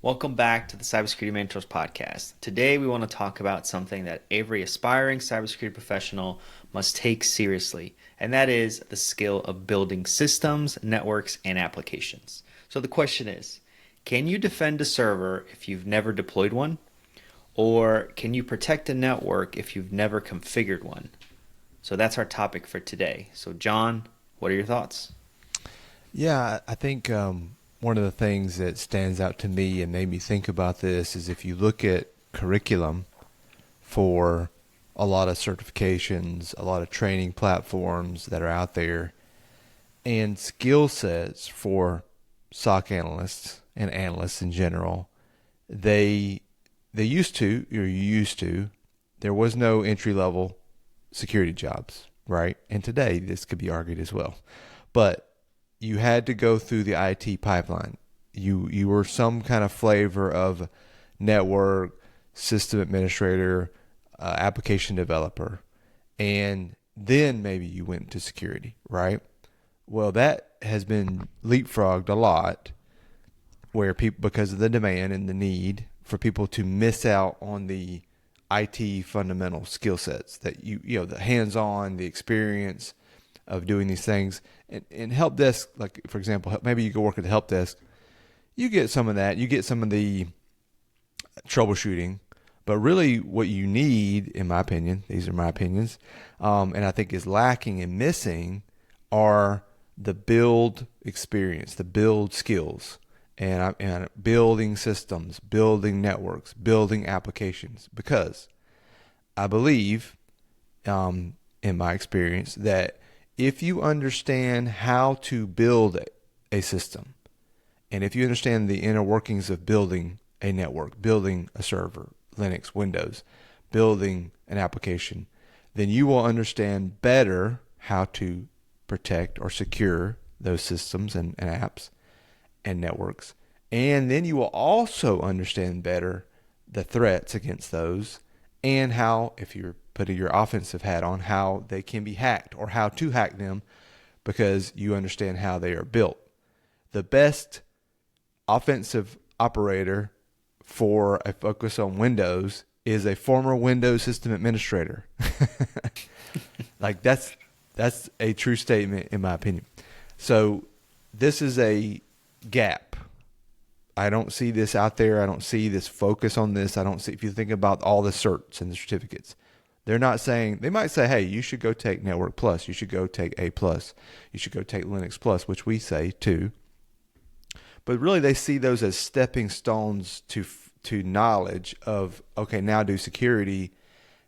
Welcome back to the Cybersecurity Mentors Podcast. Today, we want to talk about something that every aspiring cybersecurity professional must take seriously, and that is the skill of building systems, networks, and applications. So the question is, can you defend a server if you've never deployed one? Or can you protect a network if you've never configured one? So that's our topic for today. So John, what are your thoughts? Yeah, I think one of the things that stands out to me and made me think about this is if you look at curriculum for a lot of certifications, a lot of training platforms that are out there, and skill sets for SOC analysts and analysts in general, they used to, or you used to, there was no entry level security jobs, right? And today this could be argued as well. But you had to go through the IT pipeline. You were some kind of flavor of network, system administrator, application developer, and then maybe you went to security, right? Well, that has been leapfrogged a lot, where people, because of the demand and the need for people to miss out on the IT fundamental skill sets that the hands-on, the experience of doing these things. And help desk, like for example, maybe you go work at the help desk, you get some of that, you get some of the troubleshooting, but really what you need, in my opinion, these are my opinions, and I think is lacking and missing are the build experience, the build skills, and building systems, building networks, building applications, because I believe, in my experience, that if you understand how to build a system, and if you understand the inner workings of building a network, building a server, Linux, Windows, building an application, then you will understand better how to protect or secure those systems and apps and networks. And then you will also understand better the threats against those, and how, if you're putting your offensive hat on, how they can be hacked or how to hack them, because you understand how they are built. The best offensive operator for a focus on Windows is a former Windows system administrator. Like that's a true statement in my opinion. So this is a gap. I don't see this out there. I don't see this focus on this. I don't see, if you think about all the certs and the certificates, they're not saying, they might say, hey, you should go take Network Plus. You should go take A Plus. You should go take Linux Plus, which we say too. But really they see those as stepping stones to knowledge of, okay, now do security,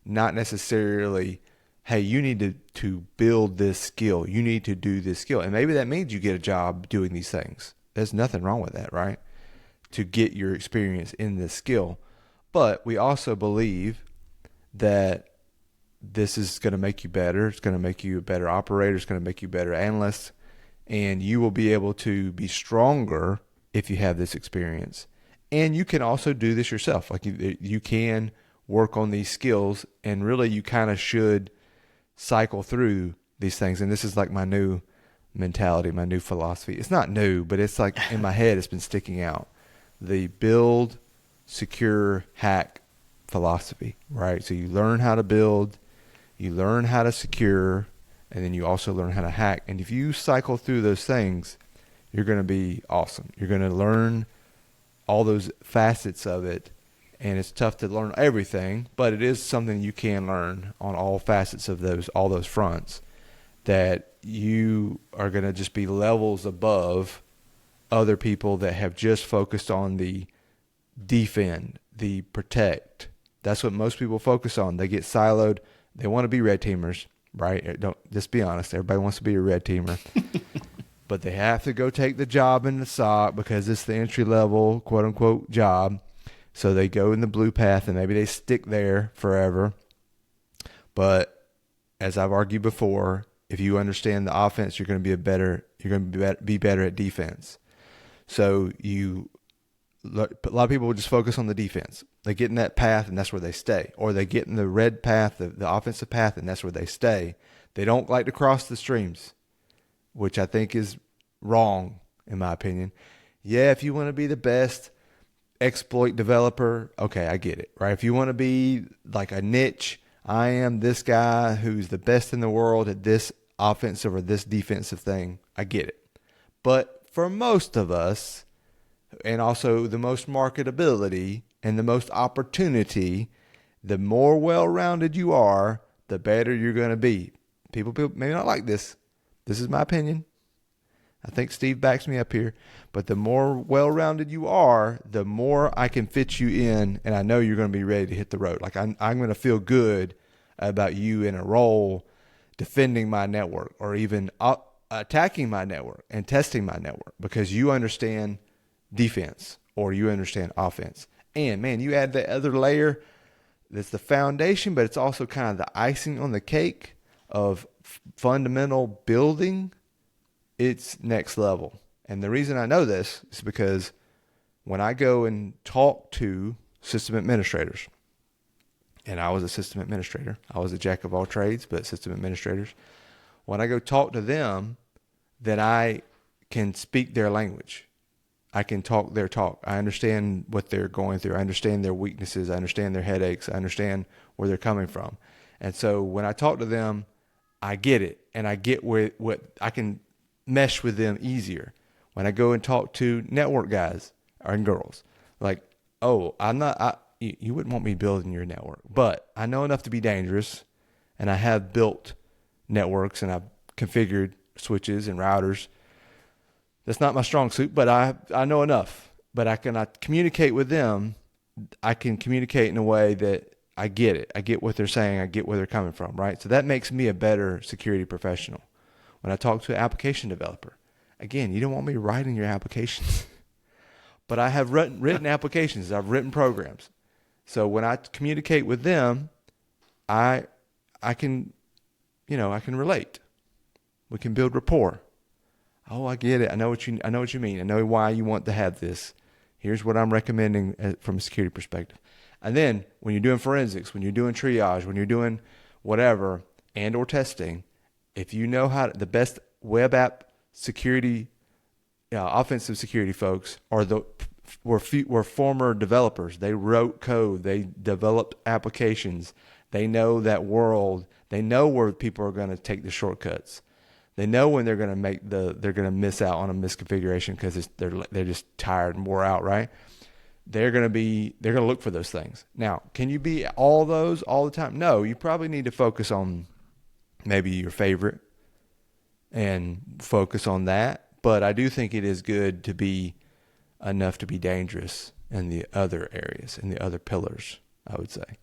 not necessarily, hey, you need to build this skill. You need to do this skill. And maybe that means you get a job doing these things. There's nothing wrong with that, right? To get your experience in this skill. But we also believe that this is going to make you better. It's going to make you a better operator. It's going to make you a better analyst. And you will be able to be stronger if you have this experience. And you can also do this yourself. Like you can work on these skills, and really you kind of should cycle through these things. And this is like my new mentality, my new philosophy. It's not new, but it's like in my head, it's been sticking out. The build, secure, hack philosophy, right? So you learn how to build, you learn how to secure, and then you also learn how to hack. And if you cycle through those things, you're going to be awesome. You're going to learn all those facets of it. And it's tough to learn everything, but it is something you can learn on all facets of all those fronts, that you are going to just be levels above other people that have just focused on the defend, the protect. That's what most people focus on. They get siloed. They want to be red teamers, right? Don't, just be honest. Everybody wants to be a red teamer. But they have to go take the job in the SOC because it's the entry level, quote unquote, job. So they go in the blue path, and maybe they stick there forever. But as I've argued before, if you understand the offense, you're going to be better at defense. So a lot of people will just focus on the defense. They get in that path, and that's where they stay. Or they get in the red path, the offensive path, and that's where they stay. They don't like to cross the streams, which I think is wrong, in my opinion. Yeah, if you want to be the best exploit developer, okay, I get it, right? If you want to be like a niche, I am this guy who's the best in the world at this offensive or this defensive thing, I get it. But for most of us, and also the most marketability and the most opportunity, the more well-rounded you are, the better you're going to be. People may not like this. This is my opinion. I think Steve backs me up here. But the more well-rounded you are, the more I can fit you in, and I know you're going to be ready to hit the road. Like I'm going to feel good about you in a role defending my network or even attacking my network and testing my network because you understand defense or you understand offense. And man, you add the other layer that's the foundation, but it's also kind of the icing on the cake of fundamental building. It's next level. And the reason I know this is because when I go and talk to system administrators, and I was a system administrator, I was a jack of all trades, but system administrators, when I go talk to them, then I can speak their language. I can talk their talk. I understand what they're going through. I understand their weaknesses. I understand their headaches. I understand where they're coming from. And so when I talk to them, I get it. And I get what I can mesh with them easier. When I go and talk to network guys and girls, like, oh, you wouldn't want me building your network, but I know enough to be dangerous. And I have built networks and I've configured switches and routers. That's not my strong suit, but I know enough. But I cannot communicate with them. I can communicate in a way that I get it. I get what they're saying. I get where they're coming from, right? So that makes me a better security professional. When I talk to an application developer, again, you don't want me writing your applications. But I have written applications. I've written programs. So when I communicate with them, I can, I can relate. We can build rapport. Oh, I get it. I know what you mean. I know why you want to have this. Here's what I'm recommending from a security perspective. And then when you're doing forensics, when you're doing triage, when you're doing whatever and or testing, if you know the best web app security, offensive security folks were former developers. They wrote code. They developed applications. They know that world. They know where people are going to take the shortcuts. They know when they're going to they're going to miss out on a misconfiguration because they're just tired and wore out, right? They're going to look for those things. Now, can you be all those all the time? No, you probably need to focus on maybe your favorite and focus on that. But I do think it is good to be enough to be dangerous in the other areas, in the other pillars, I would say.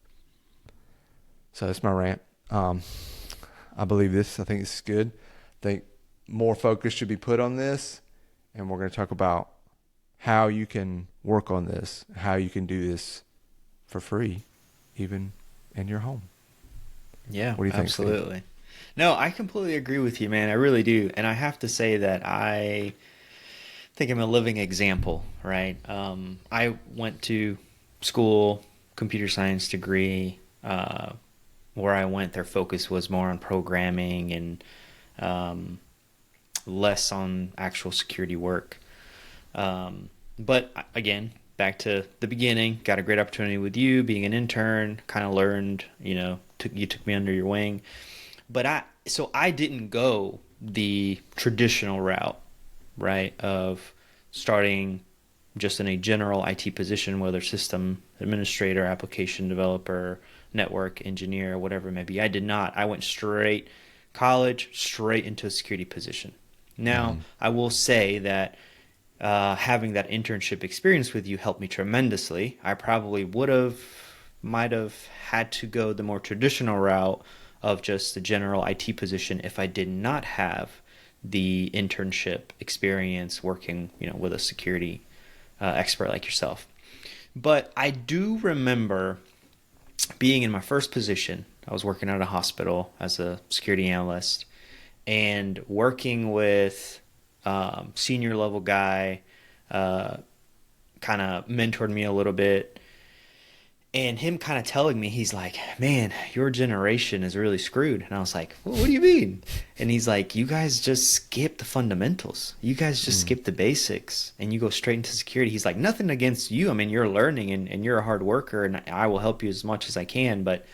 So that's my rant. I believe this. I think this is good. I think more focus should be put on this, and we're going to talk about how you can work on this, how you can do this for free, even in your home. Yeah, what do you think, absolutely. Steve? No, I completely agree with you, man. I really do. And I have to say that I think I'm a living example, right? I went to school, computer science degree. Where I went, their focus was more on programming and less on actual security work. But again, back to the beginning, got a great opportunity with you being an intern, kind of learned, you took me under your wing. But I didn't go the traditional route, right, of starting just in a general IT position, whether system administrator, application developer, network engineer, whatever it may be. I did not. I went straight college, straight into a security position. Now, I will say that having that internship experience with you helped me tremendously. I probably might have had to go the more traditional route of just the general IT position if I did not have the internship experience working, with a security expert like yourself. But I do remember being in my first position. I was working at a hospital as a security analyst and working with senior level guy, kind of mentored me a little bit. And him kind of telling me, he's like, man, your generation is really screwed. And I was like, well, what do you mean? And he's like, you guys just skip the fundamentals. You guys just skip the basics and you go straight into security. He's like, nothing against you. I mean, you're learning and you're a hard worker and I will help you as much as I can. But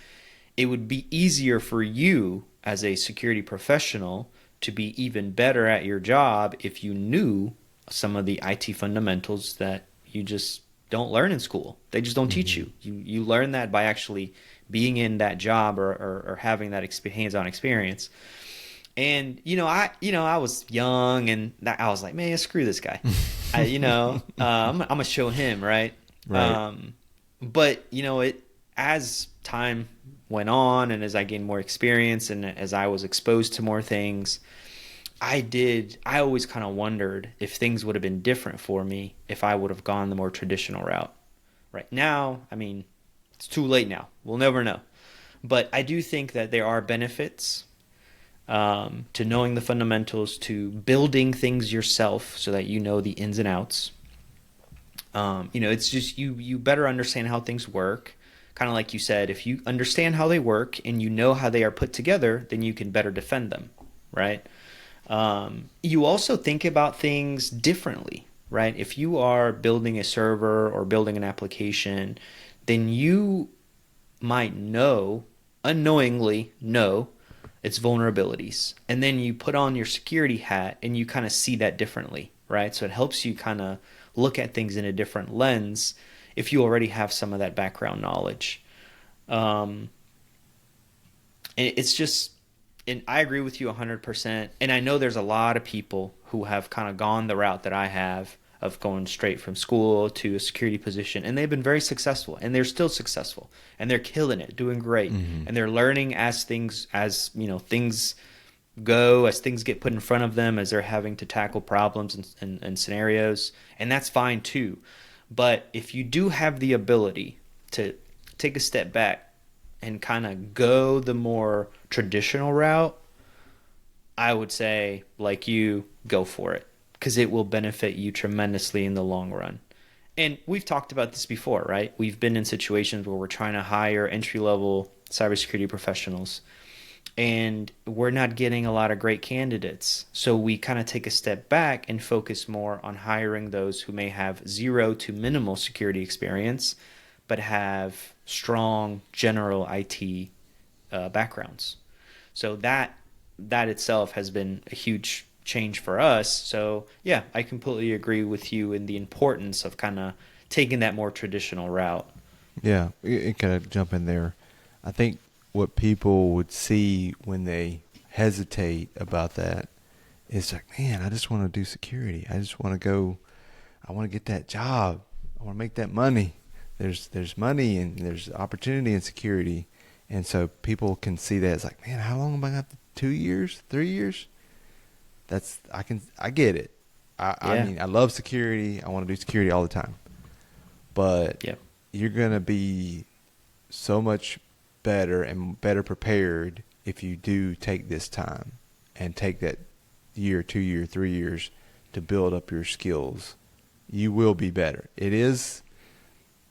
it would be easier for you as a security professional to be even better at your job if you knew some of the IT fundamentals that you just don't learn in school. They just don't teach you. You learn that by actually being in that job or having that hands-on experience. And I was young and I was like, man, screw this guy. I'm gonna show him, right? Right. But it as time went on and as I gained more experience and as I was exposed to more things, I always kind of wondered if things would have been different for me if I would have gone the more traditional route. Right now, I mean, it's too late now. We'll never know. But I do think that there are benefits to knowing the fundamentals, to building things yourself so that you know the ins and outs. It's just you better understand how things work. Kind of like you said, if you understand how they work and you know how they are put together, then you can better defend them, right? You also think about things differently, right? If you are building a server or building an application, then you might unknowingly know its vulnerabilities. And then you put on your security hat and you kind of see that differently, right? So it helps you kind of look at things in a different lens if you already have some of that background knowledge. And it's just, and I agree with you 100%. And I know there's a lot of people who have kind of gone the route that I have of going straight from school to a security position, and they've been very successful, and they're still successful, and they're killing it, doing great, and they're learning as things go, as things get put in front of them, as they're having to tackle problems and scenarios, and that's fine too. But if you do have the ability to take a step back and kind of go the more traditional route, I would say, like you, go for it because it will benefit you tremendously in the long run. And we've talked about this before, right? We've been in situations where we're trying to hire entry-level cybersecurity professionals and we're not getting a lot of great candidates. So we kind of take a step back and focus more on hiring those who may have zero to minimal security experience, but have strong general IT backgrounds. So that itself has been a huge change for us. So yeah, I completely agree with you in the importance of kind of taking that more traditional route. Yeah, it kind of jump in there. I think what people would see when they hesitate about that is like, man, I just want to do security. I just want to go. I want to get that job. I want to make that money. There's money and there's opportunity in security, and so people can see that it's like, man, how long am I got? 2 years, 3 years? I get it. I mean, I love security. I want to do security all the time, but you're gonna be so much better and better prepared if you do take this time and take that year, 2 year, 3 years to build up your skills. You will be better. It is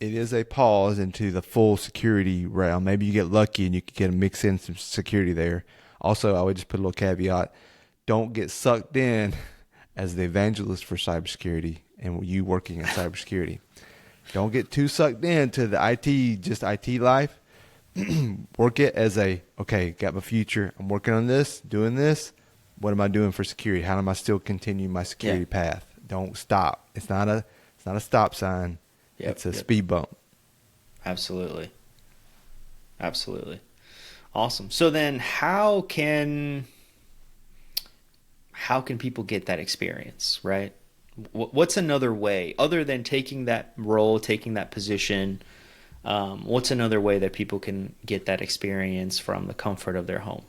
a pause into the full security realm. Maybe you get lucky and you can get a mix in some security there. Also, I would just put a little caveat: don't get sucked in as the evangelist for cybersecurity and you working in cybersecurity. Don't get too sucked into the IT life. Work it as okay, got my future. I'm working on this, doing this. What am I doing for security? How am I still continue my security path? Don't stop. It's not a stop sign. It's a speed bump. Absolutely. Awesome. So then how can people get that experience, right? What's another way other than taking that role, taking that position? What's another way that people can get that experience from the comfort of their home?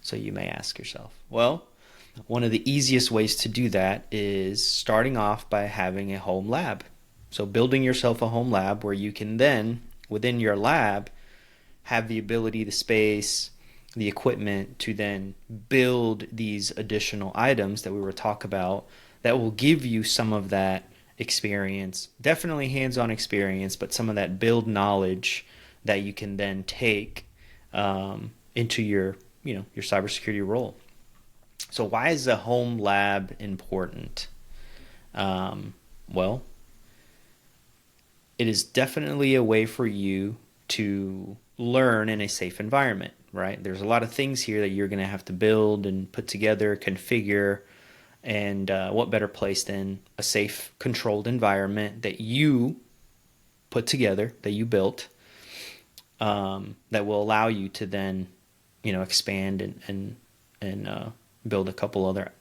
So you may ask yourself, well, one of the easiest ways to do that is starting off by having a home lab. So building yourself a home lab where you can then, within your lab, have the ability, the space, the equipment to then build these additional items that we were talking about that will give you some of that experience, definitely hands-on experience, but some of that build knowledge that you can then take into your, your cybersecurity role. So why is a home lab important? Well, it is definitely a way for you to learn in a safe environment, right? There's a lot of things here that you're going to have to build and put together, configure, and what better place than a safe, controlled environment that you put together, that you built, that will allow you to then, expand and build a couple other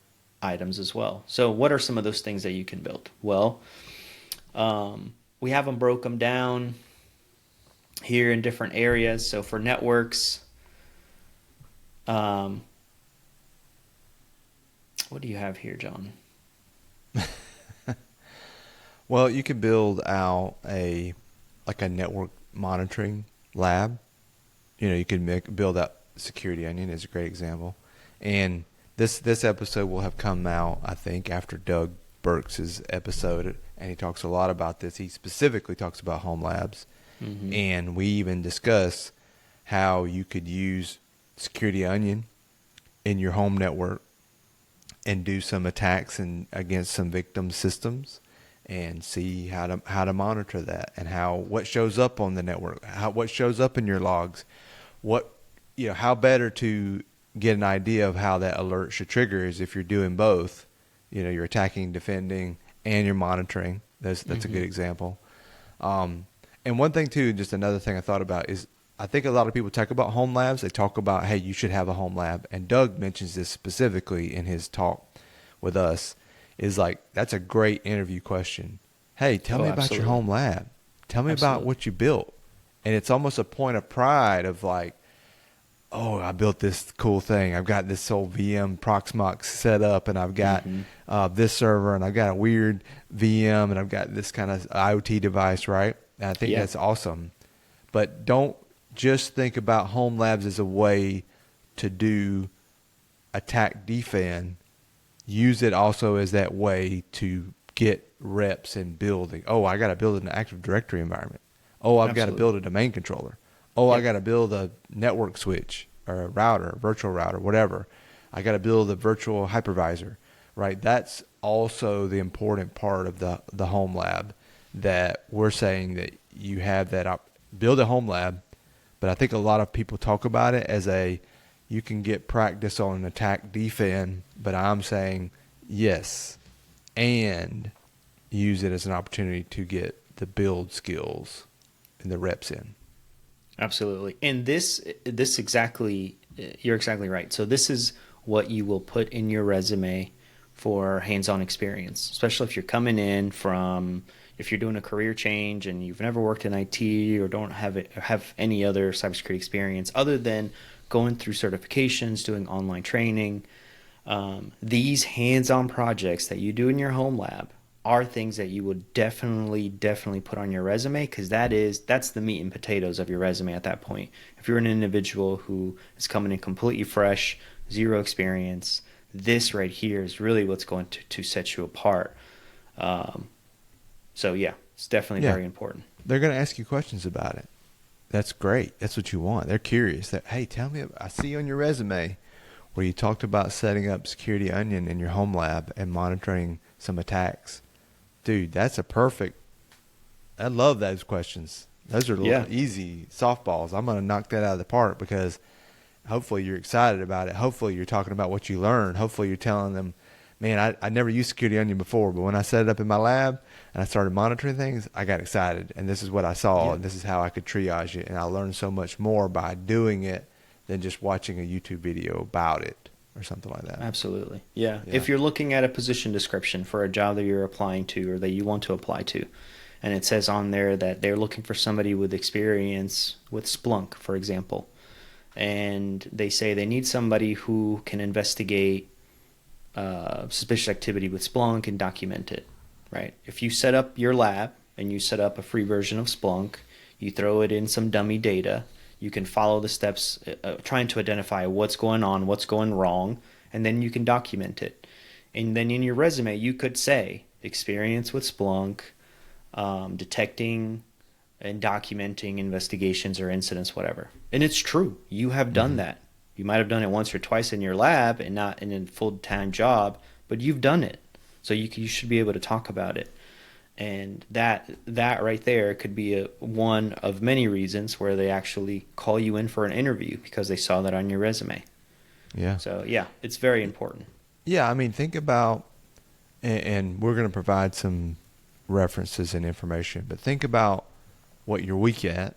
items as well. So what are some of those things that you can build? Well, we have them broke them down here in different areas. So for networks, what do you have here, John? Well, you could build out a network monitoring lab. You could build out Security Onion is a great example. And this episode will have come out, I think, after Doug Burks' episode, and he talks a lot about this. He specifically talks about home labs. Mm-hmm. And we even discuss how you could use Security Onion in your home network and do some attacks against some victim systems and see how to monitor that and what shows up on the network, what shows up in your logs, how better to get an idea of how that alert should trigger is if you're doing both. You're attacking, defending, and you're monitoring. That's mm-hmm. a good example. And one thing too, just another thing I thought about is I think a lot of people talk about home labs. They talk about, hey, you should have a home lab. And Doug mentions this specifically in his talk with us, is like, that's a great interview question. Hey, tell me about your home lab. Tell me about what you built. And it's almost a point of pride of like, oh, I built this cool thing. I've got this whole VM Proxmox set up, and I've got this server, and I've got a weird VM, and I've got this kind of IoT device, right? And I think that's awesome. But don't just think about home labs as a way to do attack defend. Use it also as that way to get reps in building. Oh, I got to build an Active Directory environment. Oh, I've got to build a domain controller. Oh, I got to build a network switch or a router, virtual router, whatever. I got to build a virtual hypervisor, right? That's also the important part of the home lab, that we're saying that you have that build a home lab. But I think a lot of people talk about it as you can get practice on an attack defend, but I'm saying yes, and use it as an opportunity to get the build skills and the reps in. Absolutely. And this exactly, you're exactly right. So this is what you will put in your resume for hands-on experience, especially if you're coming in if you're doing a career change and you've never worked in IT or don't have any other cybersecurity experience other than going through certifications, doing online training. These hands-on projects that you do in your home lab are things that you would definitely put on your resume, because that's the meat and potatoes of your resume at that point. If you're an individual who is coming in completely fresh, zero experience, this right here is really what's going to set you apart. So yeah, it's definitely very important. They're going to ask you questions about it. That's great. That's what you want. They're curious. Hey, tell me, I see on your resume where you talked about setting up Security Onion in your home lab and monitoring some attacks. Dude, that's I love those questions. Those are easy softballs. I'm going to knock that out of the park, because hopefully you're excited about it. Hopefully you're talking about what you learned. Hopefully you're telling them, man, I never used Security Onion before, but when I set it up in my lab and I started monitoring things, I got excited, and this is what I saw, and this is how I could triage it, and I learned so much more by doing it than just watching a YouTube video about it or something like that. Absolutely. Yeah. If you're looking at a position description for a job that you're applying to or that you want to apply to, and it says on there that they're looking for somebody with experience with Splunk, for example, and they say they need somebody who can investigate suspicious activity with Splunk and document it, right? If you set up your lab and you set up a free version of Splunk, you throw it in some dummy data, you can follow the steps trying to identify what's going on, what's going wrong, and then you can document it. And then in your resume, you could say, experience with Splunk, detecting and documenting investigations or incidents, whatever. And it's true. You have done that. You might have done it once or twice in your lab and not in a full-time job, but you've done it. So you should be able to talk about it. And that right there could be one of many reasons where they actually call you in for an interview because they saw that on your resume. Yeah. So, yeah, it's very important. Yeah, I mean, think about, and we're going to provide some references and information, but think about what you're weak at.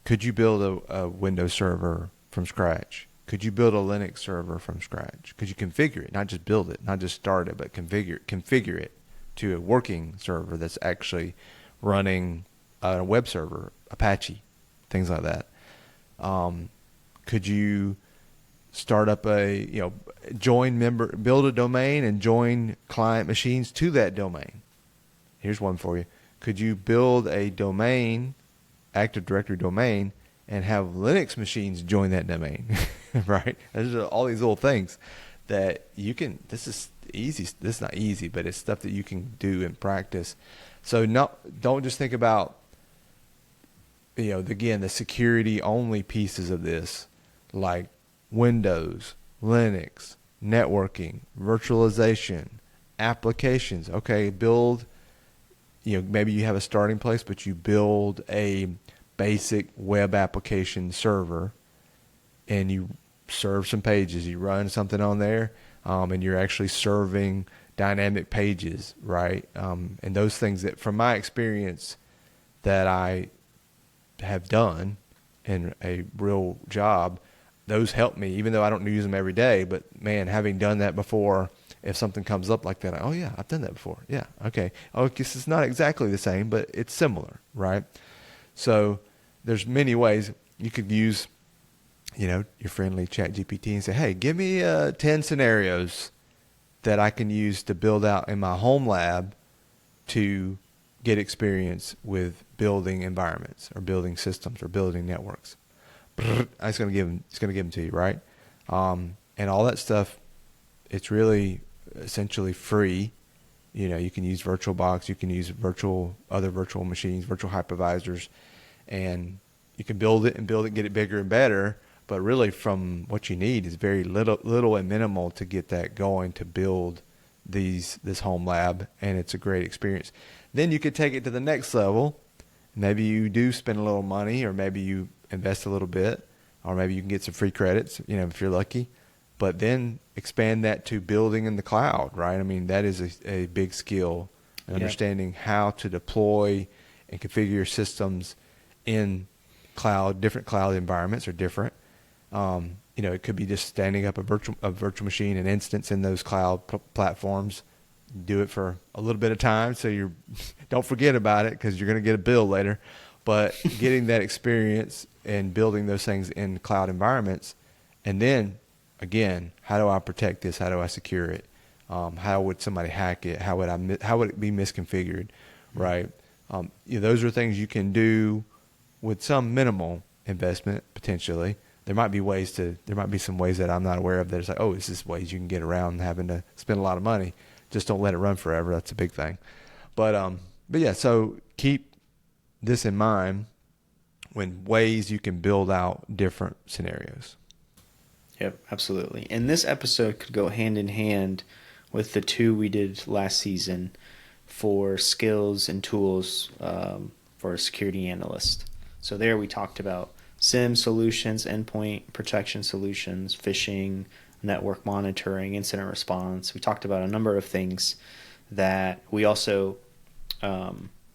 Could you build a Windows server from scratch? Could you build a Linux server from scratch? Could you configure it, not just build it, not just start it, but configure it to a working server that's actually running a web server, Apache, things like that? Could you start up build a domain and join client machines to that domain? Here's one for you. Could you build a domain, Active Directory domain, and have Linux machines join that domain? Right? There's all these little things that you can, this is easy. This is not easy, but it's stuff that you can do in practice. So don't just think about, again, the security only pieces of this, like Windows, Linux, networking, virtualization, applications. Okay, build, maybe you have a starting place, but you build a basic web application server and you serve some pages. You run something on there, and you're actually serving dynamic pages, right? And those things that, from my experience, that I have done in a real job, those help me, even though I don't use them every day. But man, having done that before, if something comes up like that, oh yeah, I've done that before. Yeah, okay. Oh, I guess it's not exactly the same, but it's similar, right? So there's many ways you could use, your friendly chat GPT and say, hey, give me 10 scenarios that I can use to build out in my home lab to get experience with building environments or building systems or building networks. It's going to give them to you, right? And all that stuff, it's really essentially free. You can use VirtualBox, you can use other virtual machines, virtual hypervisors, and you can build it, get it bigger and better. But really, from what you need is very little and minimal to get that going, to build this home lab, and it's a great experience. Then you could take it to the next level. Maybe you do spend a little money, or maybe you invest a little bit, or maybe you can get some free credits, if you're lucky. But then expand that to building in the cloud, right? I mean, that is a big skill, understanding how to deploy and configure your systems in different cloud environments are different. It could be just standing up a virtual machine, an instance in those cloud platforms. Do it for a little bit of time, so you don't forget about it, because you're going to get a bill later. But getting that experience and building those things in cloud environments, and then again, how do I protect this? How do I secure it? How would somebody hack it? How would it be misconfigured? Right? Those are things you can do with some minimal investment potentially. There might be some ways that I'm not aware of that it's like, oh, this is ways you can get around having to spend a lot of money. Just don't let it run forever. That's a big thing. But yeah, so keep this in mind when ways you can build out different scenarios. Yep, absolutely. And this episode could go hand in hand with the two we did last season for skills and tools for a security analyst. So there we talked about SIEM solutions, endpoint protection solutions, phishing, network monitoring, incident response. We talked about a number of things that we also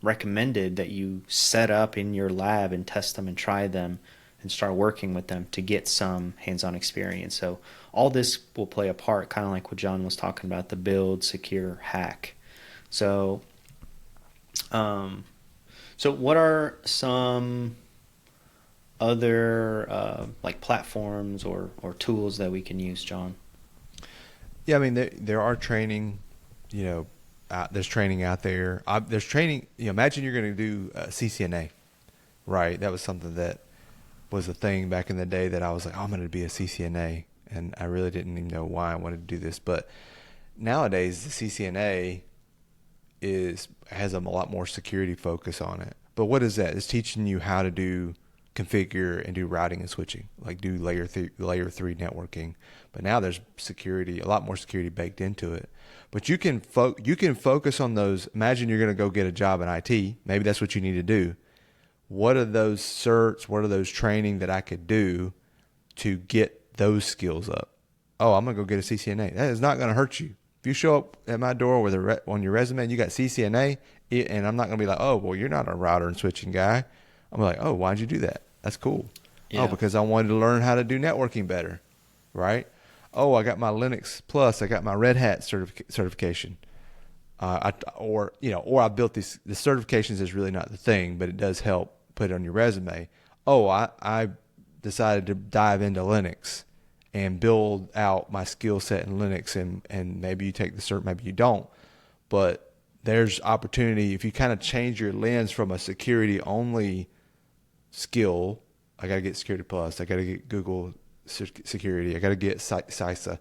recommended that you set up in your lab and test them and try them and start working with them to get some hands-on experience. So all this will play a part, kind of like what John was talking about, the build, secure, hack. So what are some other like platforms or tools that we can use, John? Yeah, I mean, there are training, there's training out there. There's training, imagine you're going to do CCNA, right? That was something that was a thing back in the day that I was like, oh, I'm going to be a CCNA. And I really didn't even know why I wanted to do this. But nowadays, the CCNA has a lot more security focus on it. But what is that? It's teaching you how to configure and do routing and switching, like do layer 3 networking. But now there's security, a lot more security baked into it. But you can focus on those. Imagine you're going to go get a job in IT. Maybe that's what you need to do. What are those certs? What are those training that I could do to get those skills up? Oh, I'm going to go get a CCNA. That is not going to hurt you. If you show up at my door with on your resume and you got CCNA, and I'm not going to be like, oh, well, you're not a router and switching guy. I'm like, oh, why'd you do that? That's cool. Yeah. Oh, because I wanted to learn how to do networking better, right? Oh, I got my Linux Plus. I got my Red Hat certification. Or I built these. The certifications is really not the thing, but it does help put it on your resume. Oh, I decided to dive into Linux and build out my skill set in Linux, and maybe you take the cert, maybe you don't. But there's opportunity if you kind of change your lens from a security only skill. I got to get Security Plus. I got to get Google Security. I got to get CISA,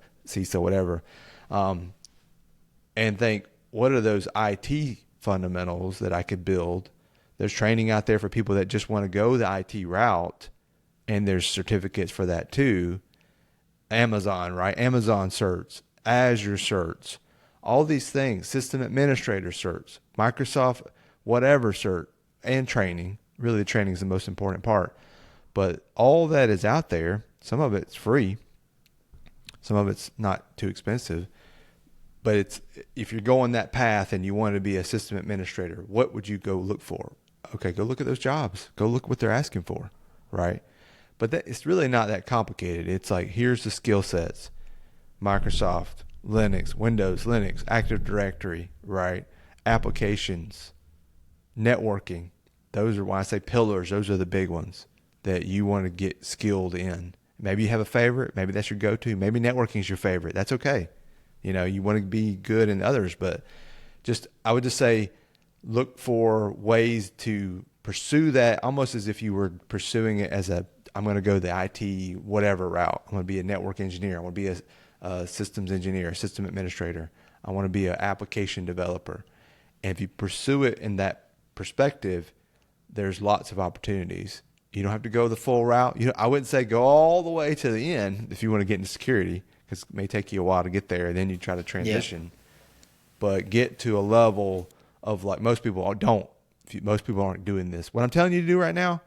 whatever. And think, what are those IT fundamentals that I could build? There's training out there for people that just want to go the IT route, and there's certificates for that too. Amazon, right? Amazon certs, Azure certs, all these things, system administrator certs, Microsoft, whatever cert, and training. Really, the training is the most important part. But all that is out there. Some of it's free. Some of it's not too expensive. But if you're going that path and you want to be a system administrator, what would you go look for? Okay, go look at those jobs. Go look what they're asking for, right? But it's really not that complicated. It's like, here's the skill sets. Microsoft, Linux, Windows, Linux, Active Directory, right? Applications, networking. Those are why I say pillars. Those are the big ones that you want to get skilled in. Maybe you have a favorite. Maybe that's your go-to. Maybe networking is your favorite. That's okay. You want to be good in others, but I would just say, look for ways to pursue that almost as if you were pursuing it as I'm going to go the IT whatever route. I'm going to be a network engineer. I want to be a systems engineer, a system administrator. I want to be an application developer. And if you pursue it in that perspective, there's lots of opportunities. You don't have to go the full route. I wouldn't say go all the way to the end if you want to get into security, because it may take you a while to get there, and then you try to transition. Yeah. But get to a level of, like, most people don't. Most people aren't doing this. What I'm telling you to do right now,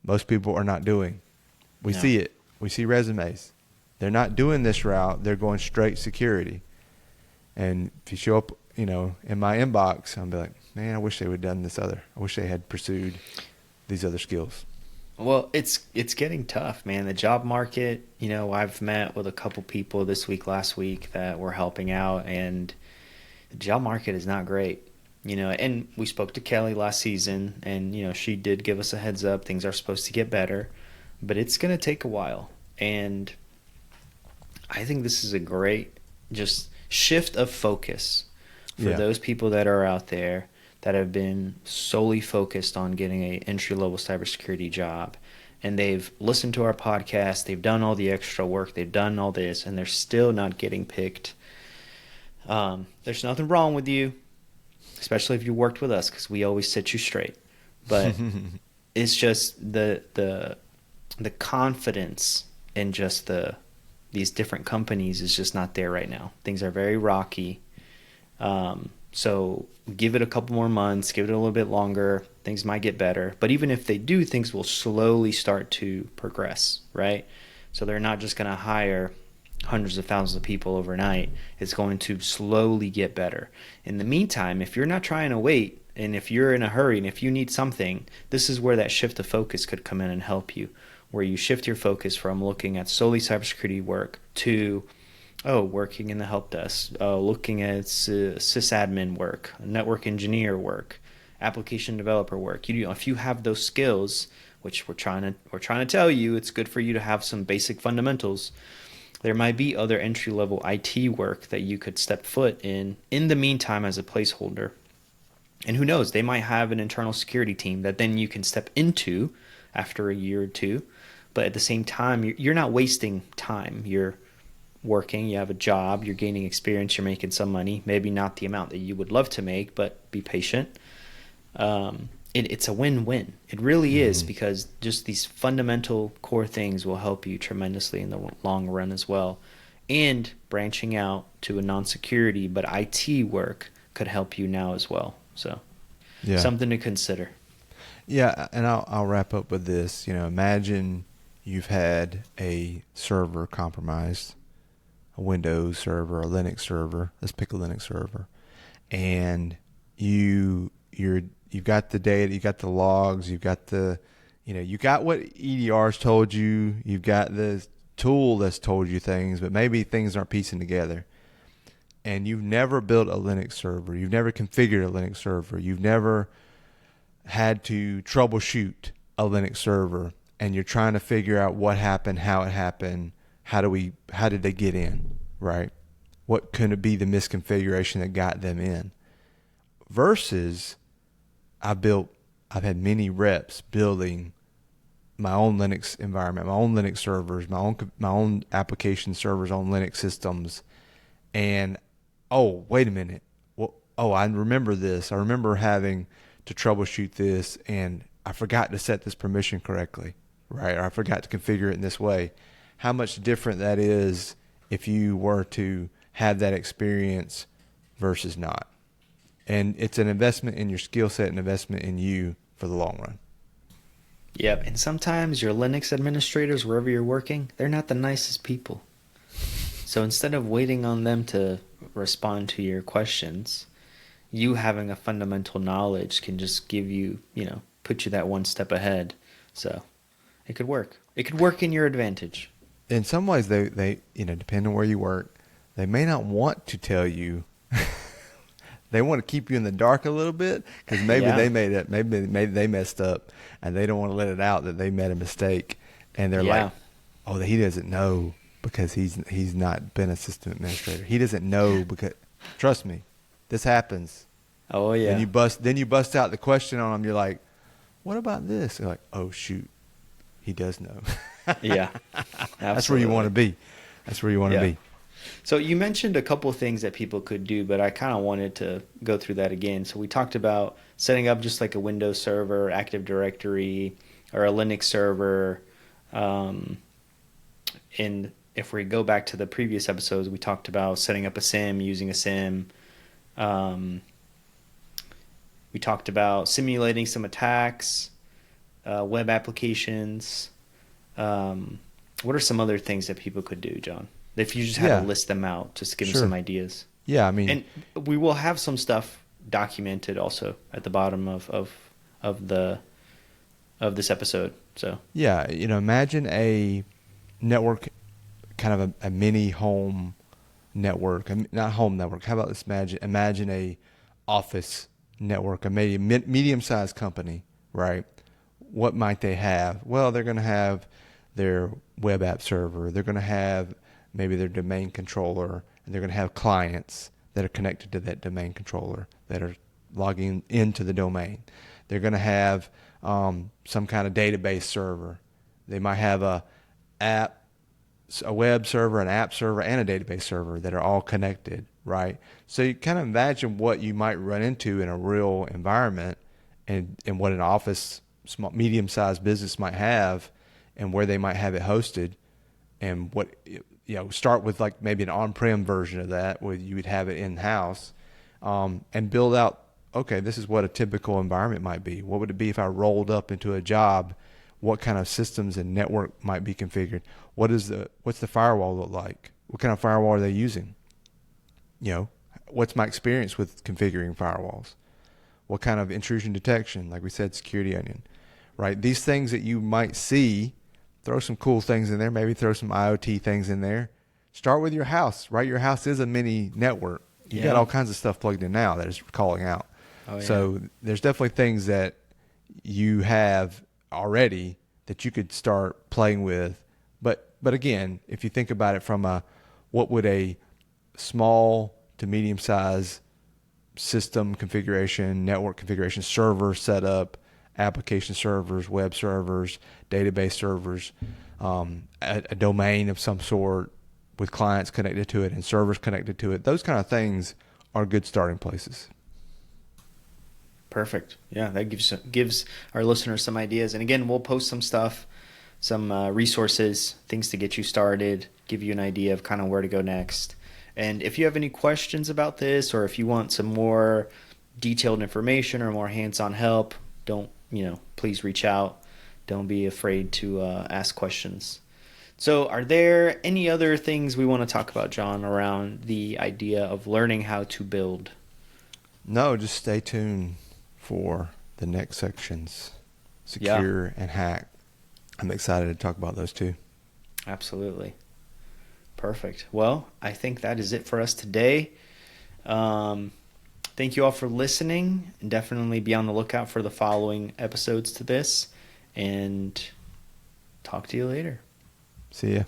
most people are not doing. We see it. We see resumes. They're not doing this route. They're going straight security. And if you show up, in my inbox, I'll be like, man, I wish they would have done this other. I wish they had pursued these other skills. Well, it's getting tough, man. The job market, I've met with a couple people this week, last week, that we're helping out, and the job market is not great. And we spoke to Kelly last season, and, she did give us a heads up. Things are supposed to get better, but it's going to take a while. And I think this is a great just shift of focus for those people that are out there that have been solely focused on getting an entry-level cybersecurity job. And they've listened to our podcast. They've done all the extra work. They've done all this, and they're still not getting picked. There's nothing wrong with you, especially if you worked with us, because we always set you straight. But it's just the confidence in just these different companies is just not there right now. Things are very rocky. So give it a couple more months, give it a little bit longer. Things might get better. But even if they do, things will slowly start to progress, right? So they're not just going to hire hundreds of thousands of people overnight. It's going to slowly get better. In the meantime, if you're not trying to wait, and if you're in a hurry, and if you need something, this is where that shift of focus could come in and help you, where you shift your focus from looking at solely cybersecurity work to working in the help desk, looking at sysadmin work, network engineer work, application developer work. If you have those skills, which we're trying to tell you, it's good for you to have some basic fundamentals. There might be other entry-level IT work that you could step foot in the meantime as a placeholder. And who knows, they might have an internal security team that then you can step into after a year or two. But at the same time, you're not wasting time. You're working, you have a job, you're gaining experience, you're making some money, maybe not the amount that you would love to make, but be patient. It's a win-win. It really is, because just these fundamental core things will help you tremendously in the long run as well. And branching out to a non-security but IT work could help you now as well. So Yeah. something to consider. Yeah, and I'll wrap up with this. Imagine you've had a server compromised, a Windows server, a Linux server. Let's pick a Linux server, and you've got the data, you got the logs, you got you got what EDR's told you, you've got the tool that's told you things, but maybe things aren't piecing together. And you've never built a Linux server, you've never configured a Linux server, you've never had to troubleshoot a Linux server, and you're trying to figure out what happened, how it happened, how did they get in, right? What could it be the misconfiguration that got them in? Versus I've had many reps building my own Linux environment, my own Linux servers, my own application servers on Linux systems, and oh, wait a minute. Well, I remember this. I remember having to troubleshoot this, and I forgot to set this permission correctly, right? Or I forgot to configure it in this way. How much different that is if you were to have that experience versus not. And it's an investment in your skill set, an investment in you for the long run. Yep. And sometimes your Linux administrators, wherever you're working, they're not the nicest people. So instead of waiting on them to respond to your questions, you having a fundamental knowledge can just give you, put you that one step ahead. So it could work. It could work in your advantage. In some ways, they depending on where you work, they may not want to tell you. They want to keep you in the dark a little bit, because maybe they made it, maybe they messed up, and they don't want to let it out that they made a mistake, and they're like, "Oh, he doesn't know because he's not been a system administrator. He doesn't know because, trust me, this happens." Oh yeah. Then you bust out the question on them. You're like, "What about this?" They're like, "Oh shoot, he does know." Yeah, that's where you want to be. That's where you want to be. So you mentioned a couple of things that people could do, but I kind of wanted to go through that again. So we talked about setting up just like a Windows server, Active Directory, or a Linux server. And if we go back to the previous episodes, we talked about setting up a SIM, using a SIM. We talked about simulating some attacks, web applications. What are some other things that people could do, John? If you just had to list them out, just give them some ideas. Yeah, I mean, and we will have some stuff documented also at the bottom of this episode. So yeah, imagine a network, kind of a mini home network, not home network. How about this? Imagine a office network, a medium-sized company, right? What might they have? Well, they're going to have their web app server. They're going to have maybe their domain controller, and they're going to have clients that are connected to that domain controller that are logging into the domain. They're going to have some kind of database server. They might have a web server, an app server, and a database server that are all connected, right? So you kind of imagine what you might run into in a real environment, and what an office, small, medium-sized business might have, and where they might have it hosted, and what start with like maybe an on-prem version of that where you would have it in-house, and build out. Okay, this is what a typical environment might be. What would it be if I rolled up into a job? What kind of systems and network might be configured? What's the firewall look like? What kind of firewall are they using? What's my experience with configuring firewalls? What kind of intrusion detection? Like we said, security onion, right? These things that you might see, throw some cool things in there. Maybe throw some IoT things in there. Start with your house, right? Your house is a mini network. You got all kinds of stuff plugged in now that is calling out. Oh, yeah. So there's definitely things that you have already that you could start playing with. But again, if you think about it from what would a small to medium size system configuration, network configuration, server setup, application servers, web servers, database servers, a domain of some sort with clients connected to it and servers connected to it. Those kind of things are good starting places. Perfect. Yeah, that gives our listeners some ideas. And again, we'll post some stuff, some resources, things to get you started, give you an idea of kind of where to go next. And if you have any questions about this, or if you want some more detailed information or more hands-on help, please reach out. Don't be afraid to ask questions. So are there any other things we want to talk about, John, around the idea of learning how to build? No, just stay tuned for the next sections, secure and hack. I'm excited to talk about those too. Absolutely. Perfect. Well, I think that is it for us today. Thank you all for listening, and definitely be on the lookout for the following episodes to this, and talk to you later. See ya.